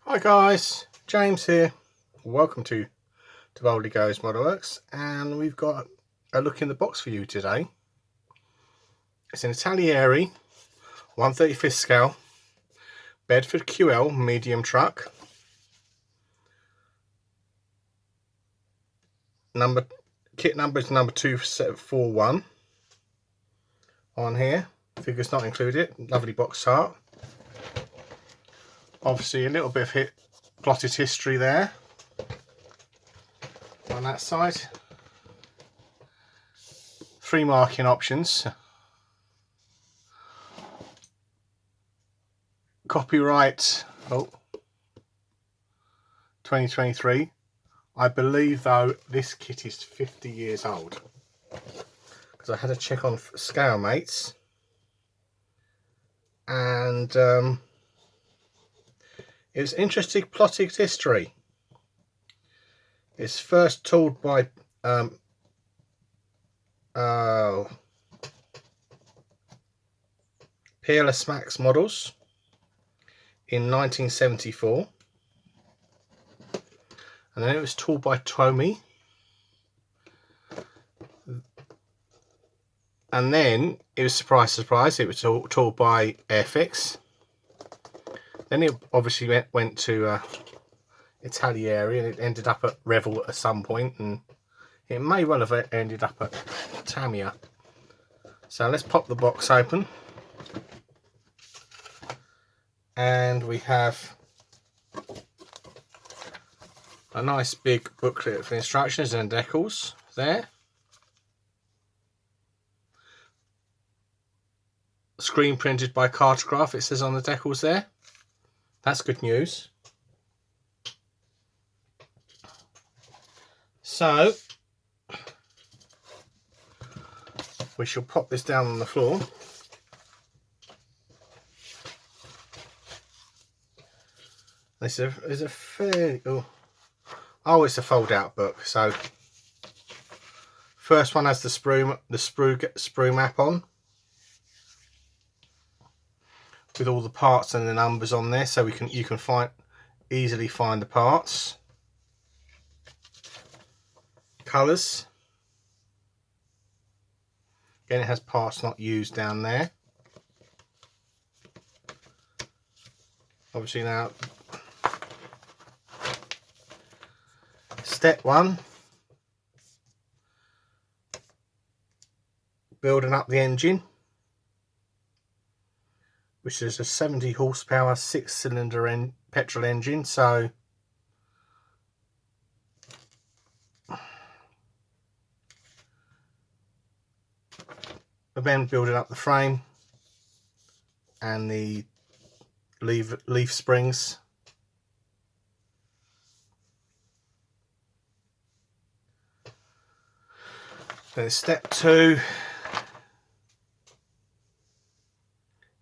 Hi guys, James here. Welcome to Italeri Goes Modelworks, and we've got a look in the box for you today. It's an Italeri 1/35 scale Bedford QL medium truck. Kit number is number 241 on here. Figures not included. Lovely box art. Obviously a little bit of plotted history there on that side. 3 marking options. Copyright 2023. I believe though this kit is 50 years old, because I had a check on Scale Mates, and it's interesting plotted history. It's first tooled by PLS Max models in 1974, and then it was tooled by Tomy, and then it was surprise, it was tooled by Airfix. Then it obviously went to Italeri, and it ended up at Revel at some point, and it may well have ended up at Tamiya. So let's pop the box open, and we have a nice big booklet for instructions and decals there. Screen printed by Cartograph, it says on the decals there. That's good news. So we shall pop this down on the floor. This is a fairly it's a fold out book. So first one has the Sprew map on, with all the parts and the numbers on there, so you can easily find the parts. Colours. Again, it has parts not used down there. Obviously now, step 1, building up the engine, which is a 70 horsepower 6-cylinder petrol engine. So then building up the frame and the leaf springs. Then step 2,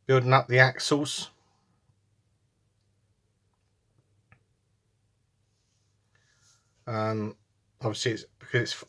building up the axles. Obviously it's because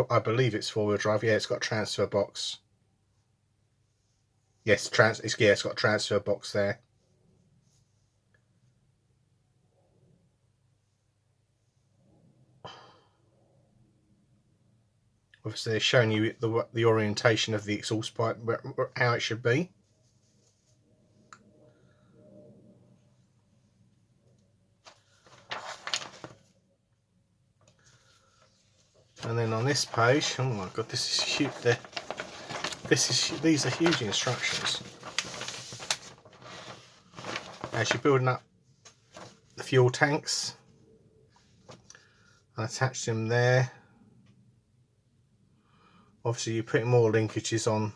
I believe it's 4-wheel drive. Yeah, it's got a transfer box. Yes, it's got a transfer box there. Obviously they're showing you the orientation of the exhaust pipe, how it should be. And then on this page, oh my god, this is huge. These are huge instructions. As you're building up the fuel tanks, I attached them there. Obviously you're putting more linkages on.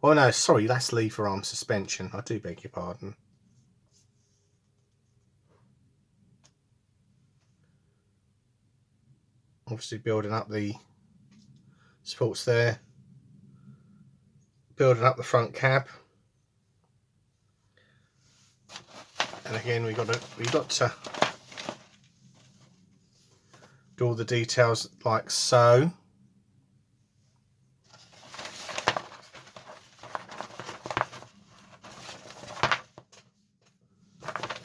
Oh no, sorry, that's lever arm suspension. I do beg your pardon. Obviously building up the supports there, building up the front cab, and again we got to do all the details like so.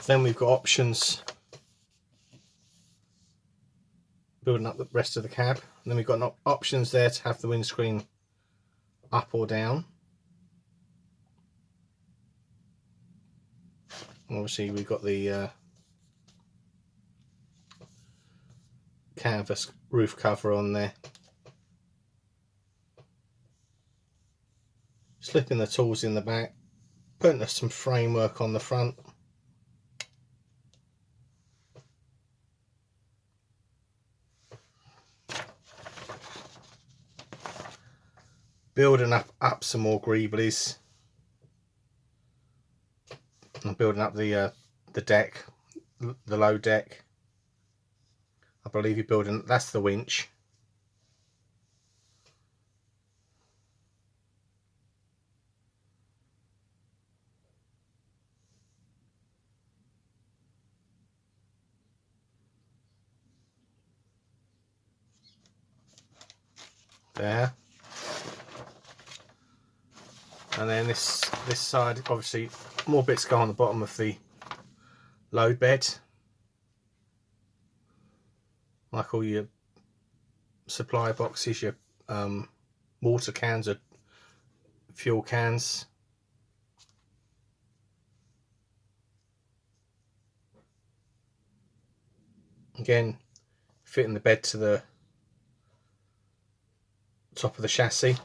Then we've got options building up the rest of the cab. And then we've got options there to have the windscreen up or down. Obviously we've got the canvas roof cover on there. Slipping the tools in the back, putting some framework on the front. Building up some more greeblies. And building up the deck, the low deck. I believe you're building, that's the winch. There. And then this side, obviously more bits go on the bottom of the load bed, like all your supply boxes, your water cans or fuel cans. Again, fitting the bed to the top of the chassis.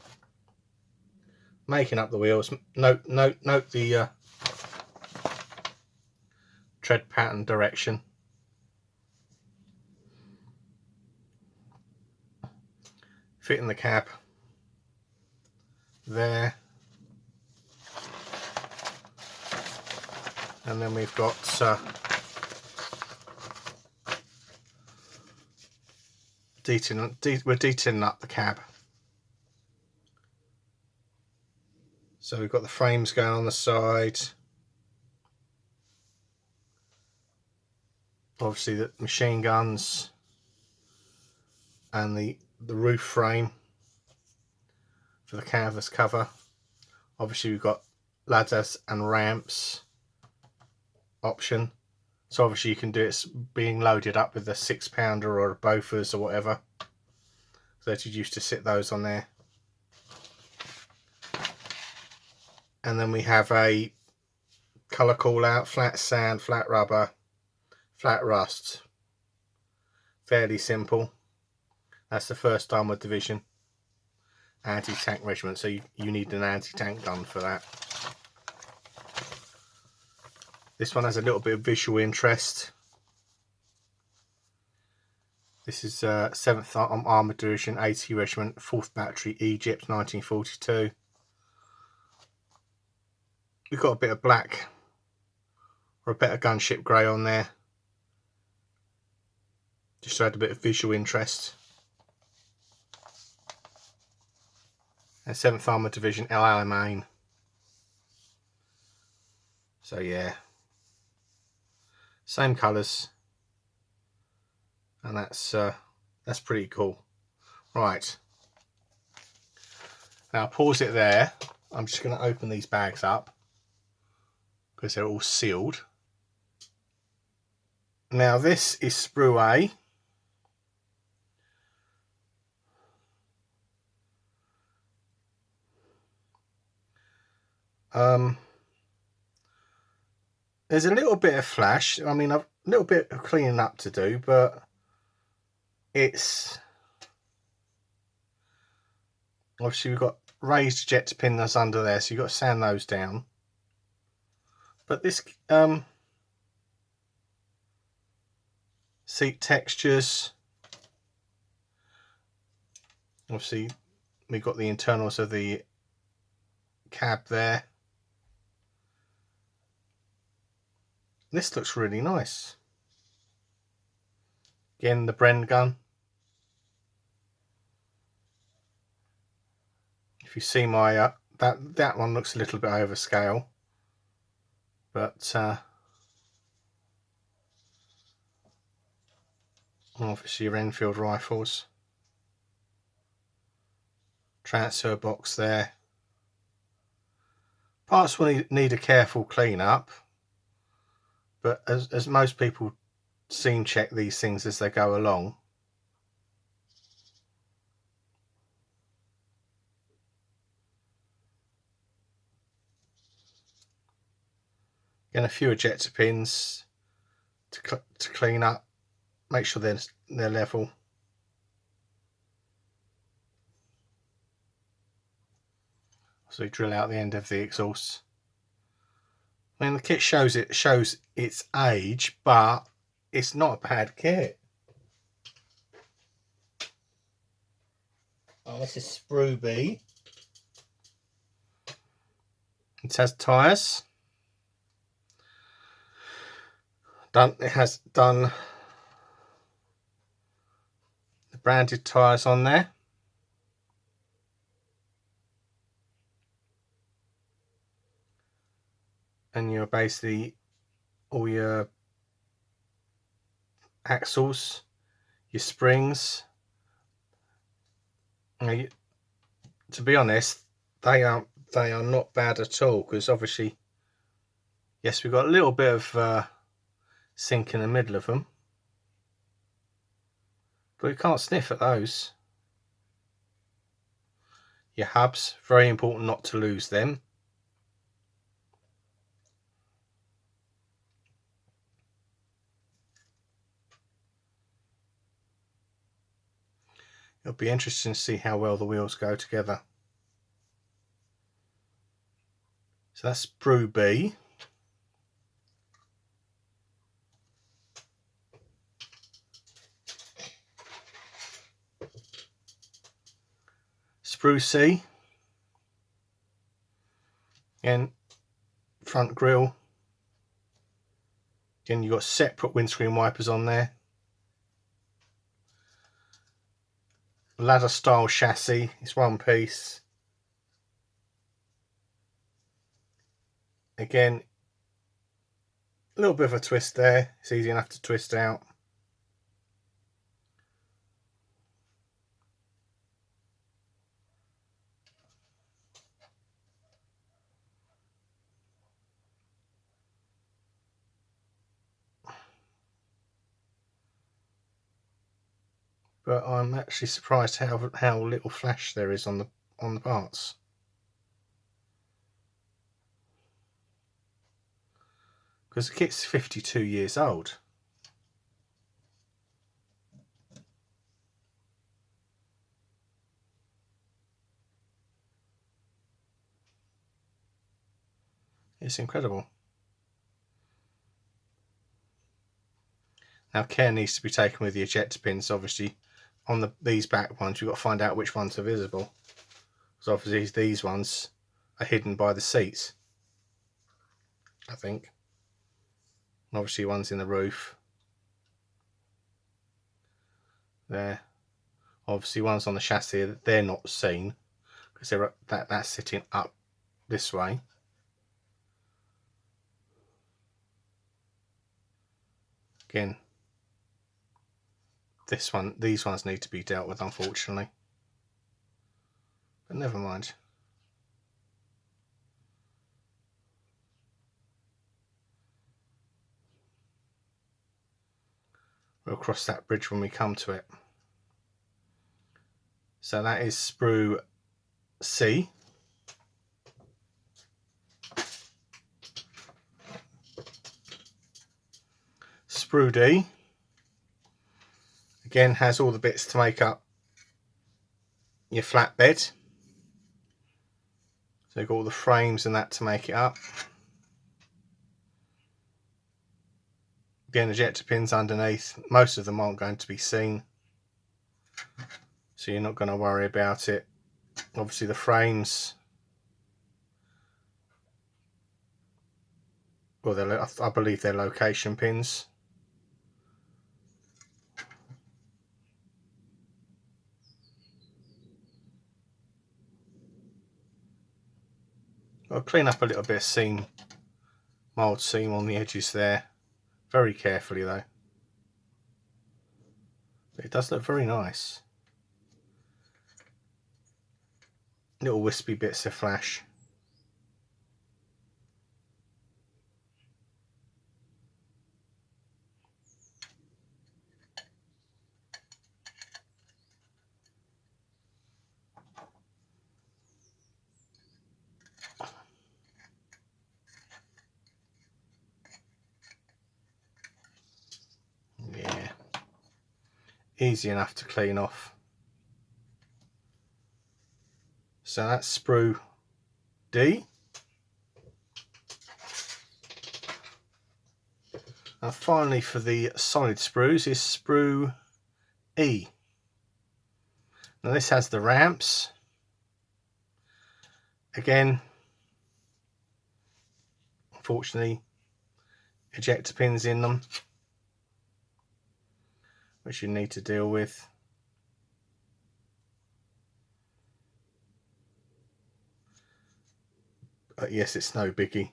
Making up the wheels. Note the tread pattern direction. Fitting the cab there. And then we've got we're detailing up the cab. So we've got the frames going on the side. Obviously the machine guns and the roof frame for the canvas cover. Obviously we've got ladders and ramps option. So obviously you can do it being loaded up with a 6-pounder or a Bofors or whatever. So that you used to sit those on there. And then we have a colour call out, flat sand, flat rubber, flat rust. Fairly simple. That's the first armoured division. Anti-tank regiment, so you need an anti-tank gun for that. This one has a little bit of visual interest. This is 7th Armoured Division, 80 Regiment, 4th Battery, Egypt, 1942. We've got a bit of black or a better gunship grey on there, just to add a bit of visual interest. And 7th Armoured Division, El Alamein. So yeah, same colours, and that's pretty cool. Right, now pause it there. I'm just going to open these bags up because they're all sealed. Now this is Sprew A. There's a little bit of flash. I mean, a little bit of cleaning up to do, but it's obviously we've got raised jet pins under there, so you've got to sand those down. But this seat textures, obviously we've got the internals of the cab there. This looks really nice. Again, the Bren gun. If you see my that one looks a little bit over scale, but obviously your Enfield rifles. Transfer box there. Parts will need a careful clean up, But as most people seam check these things as they go along. Again, a few ejector pins to clean up, make sure they're level. So you drill out the end of the exhaust. I mean, the kit shows its age, but it's not a bad kit. Oh, this is Sprew B. It has tyres. It has done the branded tyres on there. And you're basically all your axles, your springs. To be honest, they are not bad at all, because obviously, yes, we've got a little bit of sink in the middle of them, but we can't sniff at those. Your hubs, very important not to lose them. It'll be interesting to see how well the wheels go together. So that's Sprew B. Sprew C. Again, front grille. Again, you've got separate windscreen wipers on there. Ladder style chassis, it's one piece. Again, a little bit of a twist there, it's easy enough to twist out. But I'm actually surprised how little flash there is on the parts. Because the kit's 52 years old. It's incredible. Now, care needs to be taken with the ejector pins. Obviously, on these back ones, you've got to find out which ones are visible. Because obviously these ones are hidden by the seats, I think. And obviously one's in the roof. There. Obviously one's on the chassis, they're not seen because that's sitting up this way. Again, these ones need to be dealt with, unfortunately. But never mind. We'll cross that bridge when we come to it. So that is Sprew C. Sprew D. Again, has all the bits to make up your flatbed. So you've got all the frames and that to make it up. Again, ejector pins underneath. Most of them aren't going to be seen, so you're not going to worry about it. Obviously the frames, well, I believe they're location pins. I'll clean up a little bit of seam, mild seam on the edges there, very carefully though. But it does look very nice. Little wispy bits of flash. easy enough to clean off. So that's sprue D. And finally, for the solid sprues, is sprue E. Now this has the ramps. Again, unfortunately, ejector pins in them, which you need to deal with. But yes, it's no biggie.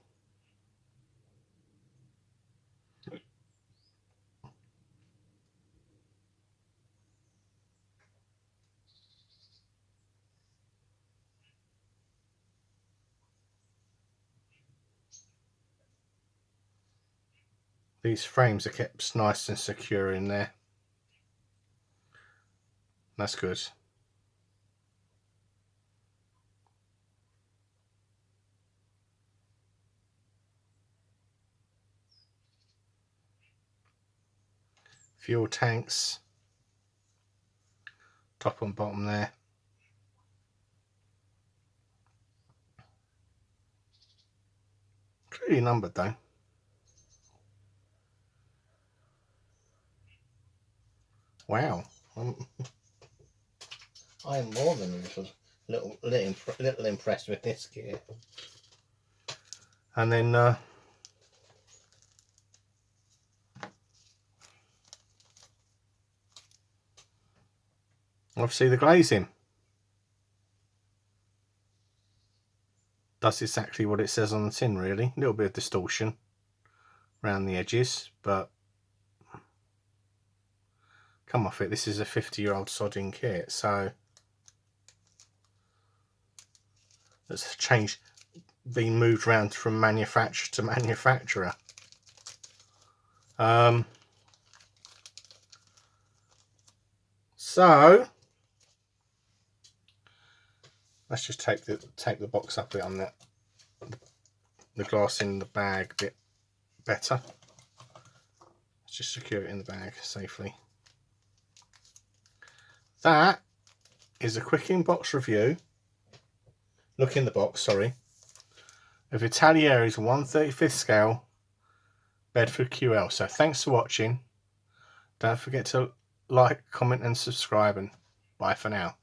These frames are kept nice and secure in there. That's good. Fuel tanks, top and bottom there. Clearly numbered though. Wow. I am more than a little impressed with this gear. And then obviously the glazing does exactly what it says on the tin, really. A little bit of distortion around the edges, but come off it. This is a 50-year-old sodding kit, so it's changed, being moved around from manufacturer to manufacturer. So let's just take the box up a bit on that, the glass in the bag a bit better. Let's just secure it in the bag safely. That is a quick in-box review. Look in the box, sorry. Of Italeri 1/35 scale Bedford QL. So thanks for watching. Don't forget to like, comment and subscribe, and bye for now.